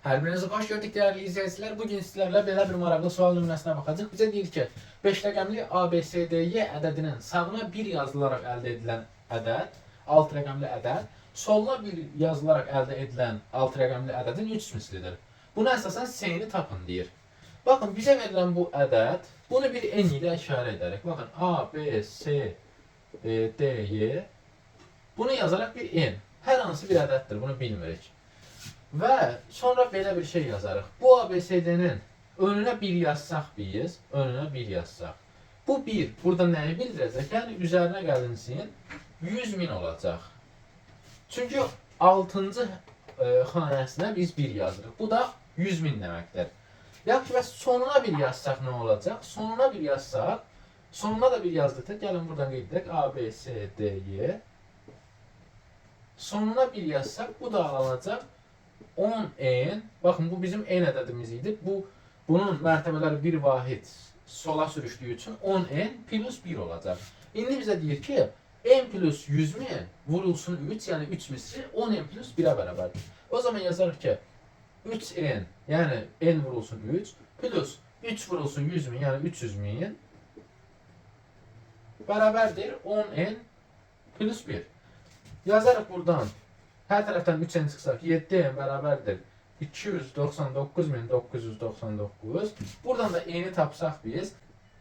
Hər birinizi xoş gördük dəyərli izləyicilər. Bugün sizlərlə belə bir maraqlı sual nümunəsinə baxacağıq. Bizə deyir ki, 5 rəqəmli ABCDY ədədinin sağına 1 yazılaraq əldə edilən ədəd 6 rəqəmli ədəd, soluna 1 yazılaraq əldə edilən 6 rəqəmli ədədin 3 mislidir. Buna əsasən S-ni tapın deyir. Baxın, bizə verilən bu ədəd, bunu bir N ilə işarə edərək. Baxın, A, B, C, D, Y. Bunu yazaraq bir N. Hər hansı bir ədəddir, bunu bilmirik. Və sonra belə bir şey yazarıq. Bu ABCD-nin önünə 1 yazsaq biz, önünə 1 yazsaq. Bu 1 burada nəyi bildirəcək? Yəni üzərinə gəlinsin 100.000 olacaq. Çünki 6-cı xanəsinə biz 1 yazırıq. Bu da 100.000 deməkdir. Yaxşı, və sonuna 1 yazsaq nə olacaq? Sonuna 1 yazsaq, sonuna da 1 yazdıqda gəlin buradan qeyd edək. A, B, C, D, Y. Sonuna 1 yazsaq, bu da alınacaq 10n. Baxın, bu bizim n ədədimiz idi. Bunun mərtəbələri 1 vahid sola sürüşdüyü üçün 10n plus 1 olacaq. İndi bizə deyir ki, n plus 100.000 vurulsun 3, yəni 3 misli 10n plus 1'ə bərabərdir. O zaman yazarıq ki, 3n, yəni n vurulsun 3, plus 3 vurulsun 100.000, yəni 300.000 bərabərdir 10n plus 1. Yazarıq buradan. Hər tərəfdən 3n çıxsaq 7n bərabərdir 299.999. Buradan da n'ni tapsaq biz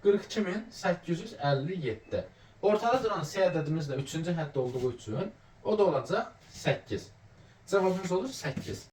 42.857. Ortada duran S ədədimiz də 3-cü hədd olduğu üçün o da olacaq 8. Cavabımız olur 8.